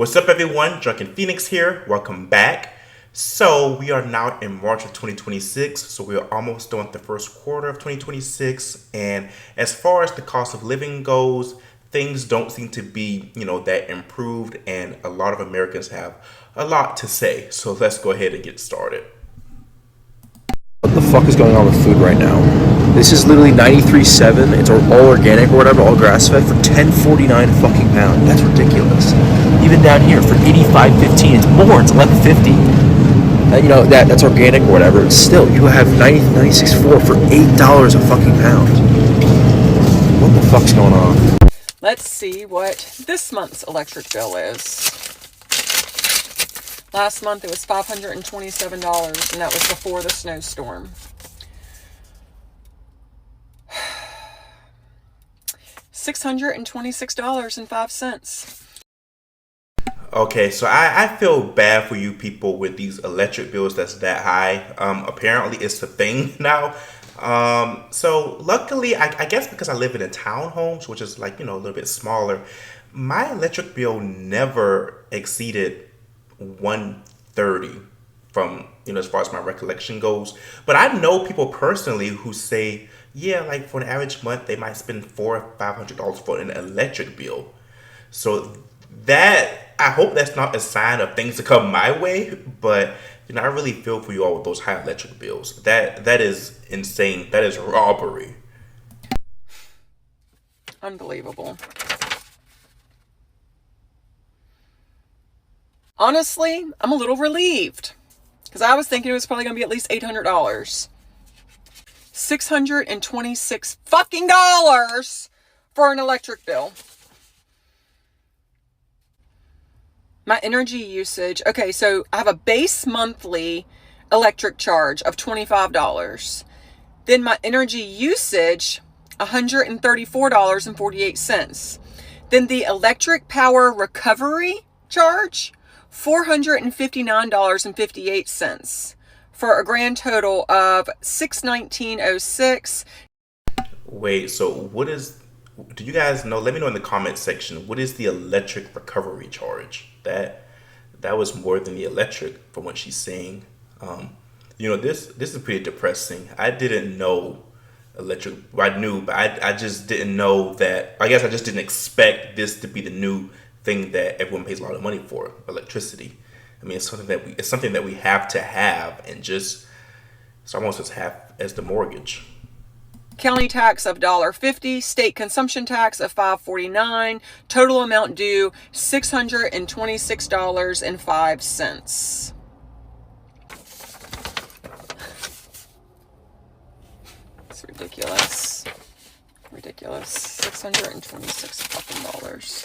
What's up, everyone? Drunken Phoenix here. Welcome back. So, we are now in March of 2026. So, we are almost done with the first quarter of 2026. And as far as the cost of living goes, things don't seem to be, that improved. And a lot of Americans have a lot to say. So, let's go ahead and get started. What the fuck is going on with food right now? This is literally 93.7. It's all organic or whatever, all grass fed for 10.49 fucking pound. That's ridiculous. Even down here for 85.15, it's more. It's 11.50. That's organic or whatever. Still, you have 96.4 for $8 a fucking pound. What the fuck's going on? Let's see what this month's electric bill is. Last month it was $527, and that was before the snowstorm. $626.05. Okay, so I feel bad for you people with these electric bills that's that high. Apparently it's a thing now. So luckily, I guess because I live in a townhomes, which is like, a little bit smaller, my electric bill never exceeded 130 from, as far as my recollection goes. But I know people personally who say, yeah, like for an average month, they might spend $400 or $500 for an electric bill. So I hope that's not a sign of things to come my way, but I really feel for you all with those high electric bills. That is insane. That is robbery. Unbelievable. Honestly, I'm a little relieved because I was thinking it was probably going to be at least $800. $626 fucking dollars for an electric bill. My energy usage, okay, so I have a base monthly electric charge of $25. Then my energy usage, $134.48. Then the electric power recovery charge, $459.58 for a grand total of $619.06. Wait, so do you guys know? Let me know in the comment section. What is the electric recovery charge? That was more than the electric from what she's saying. This is pretty depressing. I didn't know electric. Well, I knew, but I just didn't know that. I guess I just didn't expect this to be the new thing that everyone pays a lot of money for, electricity. I mean, it's something that we have to have, and it's almost as half as the mortgage. County tax of $1.50, state consumption tax of $5.49, total amount due $626.05. It's ridiculous. Ridiculous. $626 fucking dollars.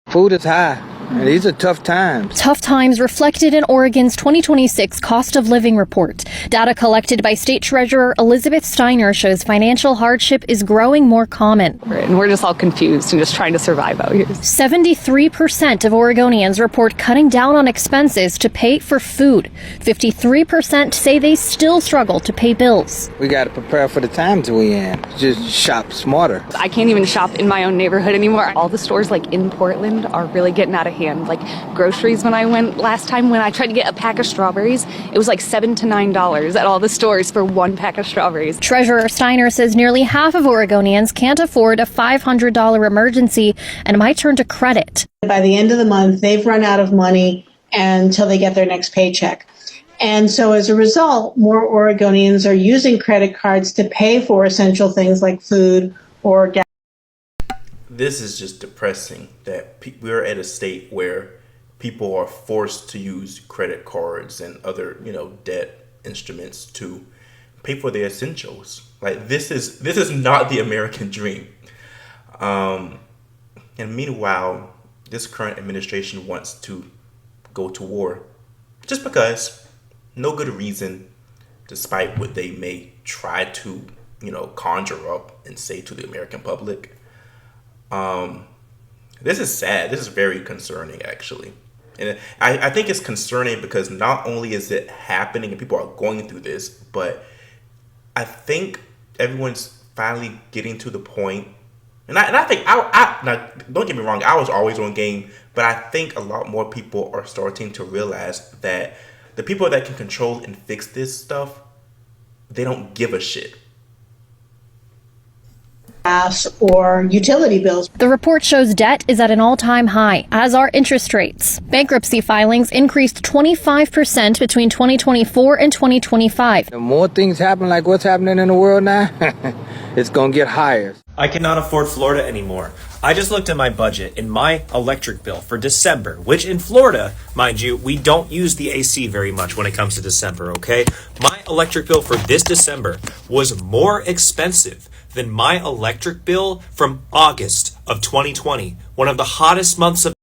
Food is high, and these are tough times. Tough times reflected in Oregon's 2026 cost of living report. Data collected by State Treasurer Elizabeth Steiner shows financial hardship is growing more common. And we're just all confused and just trying to survive out here. 73% of Oregonians report cutting down on expenses to pay for food. 53% say they still struggle to pay bills. We got to prepare for the times we in. Just shop smarter. I can't even shop in my own neighborhood anymore. All the stores like in Portland are really getting out of hand. Like groceries, when I went last time, when I tried to get a pack of strawberries, it was like $7 to $9 at all the stores for one pack of strawberries. Treasurer Steiner says nearly half of Oregonians can't afford a $500 emergency and might turn to credit. By the end of the month, they've run out of money until they get their next paycheck. And so as a result, more Oregonians are using credit cards to pay for essential things like food or gas. This is just depressing that we're at a state where people are forced to use credit cards and other, debt instruments to pay for their essentials. Like this is not the American dream. And meanwhile, this current administration wants to go to war just because, no good reason, despite what they may try to, conjure up and say to the American public. This is sad. This is very concerning, actually. And I think it's concerning because not only is it happening and people are going through this, but I think everyone's finally getting to the point, And I think I now don't get me wrong, I was always on game, but I think a lot more people are starting to realize that the people that can control and fix this stuff, they don't give a shit. Gas or utility bills. The report shows debt is at an all-time high, as are interest rates. Bankruptcy filings increased 25% between 2024 and 2025. The more things happen like what's happening in the world now, it's gonna get higher. I cannot afford Florida anymore. I just looked at my budget and my electric bill for December, which in Florida, mind you, we don't use the AC very much when it comes to December, okay? My electric bill for this December was more expensive than my electric bill from August of 2020, one of the hottest months of.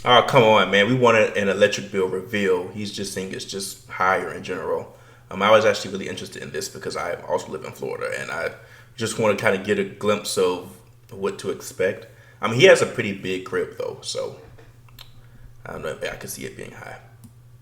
Oh, come on, man. We wanted an electric bill reveal. He's just saying it's just higher in general. I was actually really interested in this because I also live in Florida, and I just want to kind of get a glimpse of what to expect. I mean, he has a pretty big crib, though, so I don't know if I could see it being high.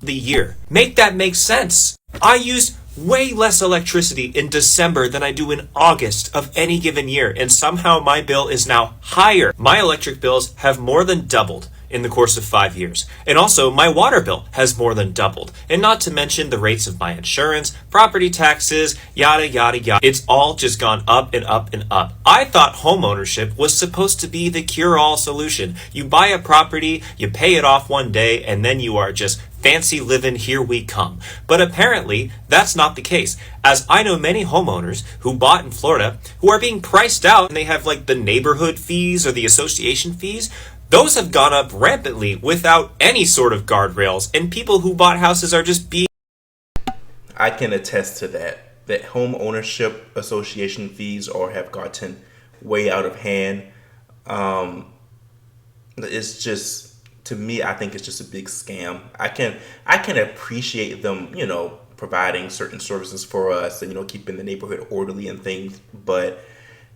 The year. Make that make sense. I used way less electricity in December than I do in August of any given year, and somehow my bill is now higher. My electric bills have more than doubled in the course of 5 years. And also, my water bill has more than doubled. And not to mention the rates of my insurance, property taxes, yada, yada, yada. It's all just gone up and up and up. I thought homeownership was supposed to be the cure-all solution. You buy a property, you pay it off one day, and then you are just fancy living, here we come. But apparently, that's not the case, as I know many homeowners who bought in Florida who are being priced out, and they have like the neighborhood fees or the association fees. Those have gone up rampantly without any sort of guardrails, and people who bought houses are just being. I can attest to that home ownership association fees have gotten way out of hand. It's just, to me, I think it's just a big scam. I can appreciate them, providing certain services for us and, keeping the neighborhood orderly and things, but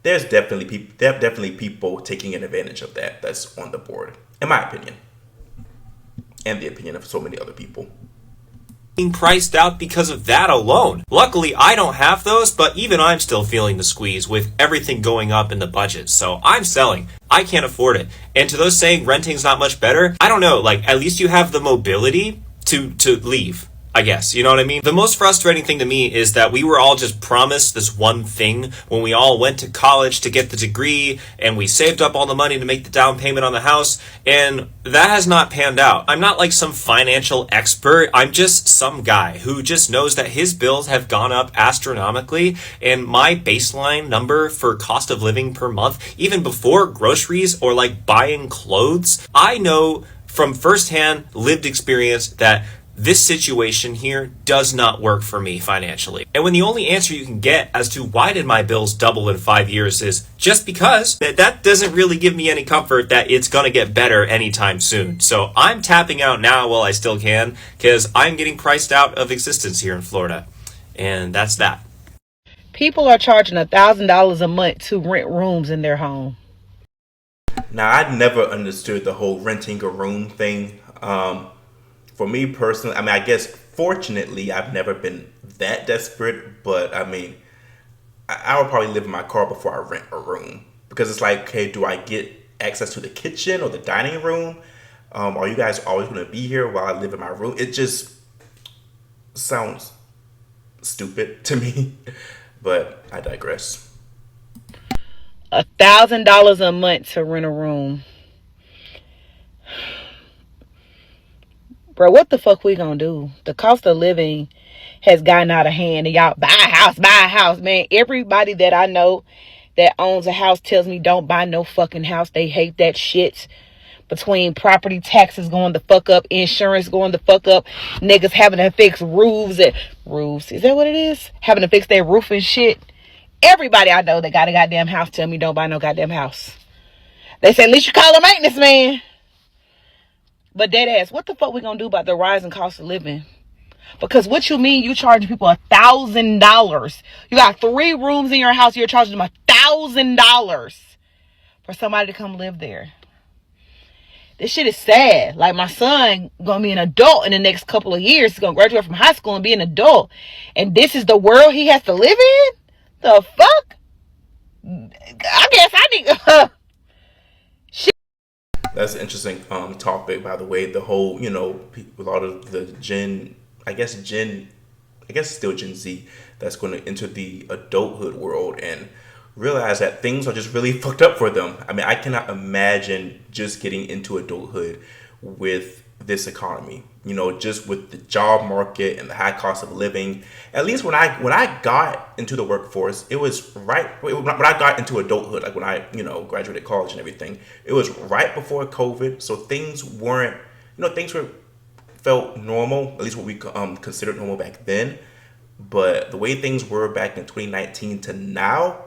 there's definitely people taking advantage of that's on the board, in my opinion, and the opinion of so many other people. Being priced out because of that alone. Luckily, I don't have those, but even I'm still feeling the squeeze with everything going up in the budget. So I'm selling. I can't afford it. And to those saying renting's not much better, I don't know, at least you have the mobility to leave, I guess. You know what I mean? The most frustrating thing to me is that we were all just promised this one thing when we all went to college to get the degree, and we saved up all the money to make the down payment on the house, and that has not panned out. I'm not like some financial expert. I'm just some guy who just knows that his bills have gone up astronomically, and my baseline number for cost of living per month, even before groceries or buying clothes, I know from firsthand lived experience that this situation here does not work for me financially. And when the only answer you can get as to why did my bills double in 5 years is just because, that doesn't really give me any comfort that it's gonna get better anytime soon. So I'm tapping out now while I still can, because I'm getting priced out of existence here in Florida. And that's that. People are charging $1,000 a month to rent rooms in their home. Now, I never understood the whole renting a room thing. For me personally, I guess fortunately I've never been that desperate, but I would probably live in my car before I rent a room, because it's okay, do I get access to the kitchen or the dining room? Are you guys always going to be here while I live in my room? It just sounds stupid to me, but I digress. $1,000 a month to rent a room. Bro, what the fuck we gonna do? The cost of living has gotten out of hand, and y'all buy a house, man. Everybody that I know that owns a house tells me don't buy no fucking house. They hate that shit. Between property taxes going the fuck up, insurance going the fuck up, niggas having to fix roofs. Is that what it is? Having to fix their roof and shit. Everybody I know that got a goddamn house tell me don't buy no goddamn house. They say at least you call a maintenance man. But dead ass, what the fuck we gonna do about the rising cost of living? Because what you mean you charging people $1,000? You got 3 rooms in your house, you're charging them $1,000 for somebody to come live there. This shit is sad. My son gonna be an adult in the next couple of years. He's gonna graduate from high school and be an adult. And this is the world he has to live in? The fuck? I guess I need... That's an interesting topic, by the way. The whole, a lot of the still Gen Z, that's going to enter the adulthood world and realize that things are just really fucked up for them. I mean, I cannot imagine just getting into adulthood with this economy, just with the job market and the high cost of living. At least when I got into the workforce, it was right when I got into adulthood, like when I graduated college and everything. It was right before COVID, so things weren't, felt normal, at least what we considered normal back then. But the way things were back in 2019 to now,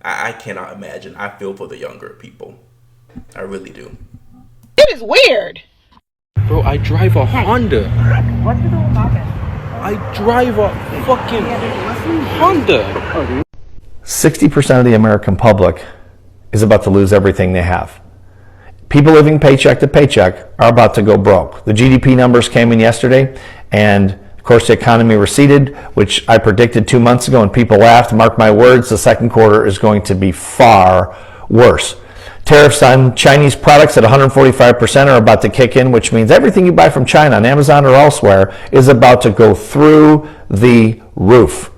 I cannot imagine. I feel for the younger people. I really do. It is weird. Bro, I drive a Honda. What's the wrong topic? I drive a fucking Honda. 60% of the American public is about to lose everything they have. People living paycheck to paycheck are about to go broke. The GDP numbers came in yesterday, and of course the economy receded, which I predicted 2 months ago, and people laughed. Mark my words, the second quarter is going to be far worse. Tariffs on Chinese products at 145% are about to kick in, which means everything you buy from China on Amazon or elsewhere is about to go through the roof.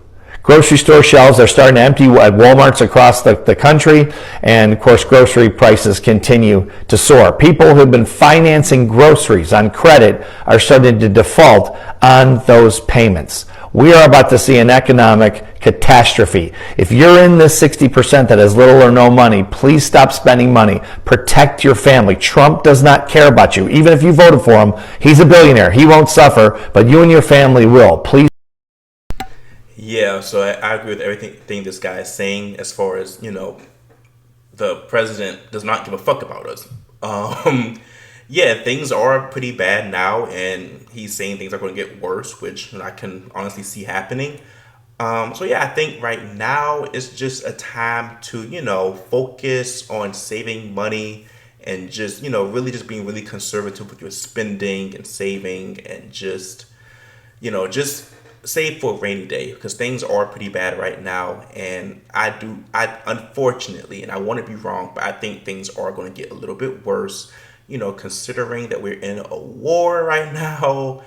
Grocery store shelves are starting to empty at Walmarts across the country, and of course grocery prices continue to soar. People who have been financing groceries on credit are starting to default on those payments. We are about to see an economic catastrophe. If you're in this 60% that has little or no money, please stop spending money. Protect your family. Trump does not care about you. Even if you voted for him, he's a billionaire. He won't suffer, but you and your family will. Please. Yeah, so I agree with everything this guy is saying as far as, the president does not give a fuck about us. Yeah, things are pretty bad now, and he's saying things are going to get worse, which I can honestly see happening. So yeah, I think right now it's just a time to, focus on saving money and just, really just being really conservative with your spending and saving, and just save for a rainy day, because things are pretty bad right now. And I unfortunately, and I want to be wrong, but I think things are going to get a little bit worse, considering that we're in a war right now,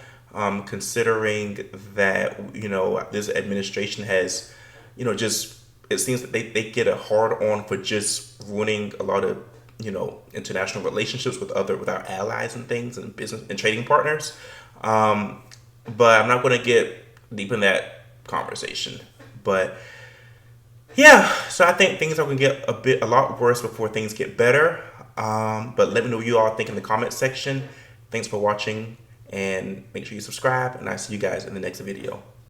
considering that, this administration has, just, it seems that they get a hard on for just ruining a lot of, international relationships with our allies and things, and business and trading partners. But I'm not going to get deep in that conversation. But yeah, so I think things are going to get a lot worse before things get better. But let me know what you all think in the comment section. Thanks for watching, and make sure you subscribe, and I'll see you guys in the next video.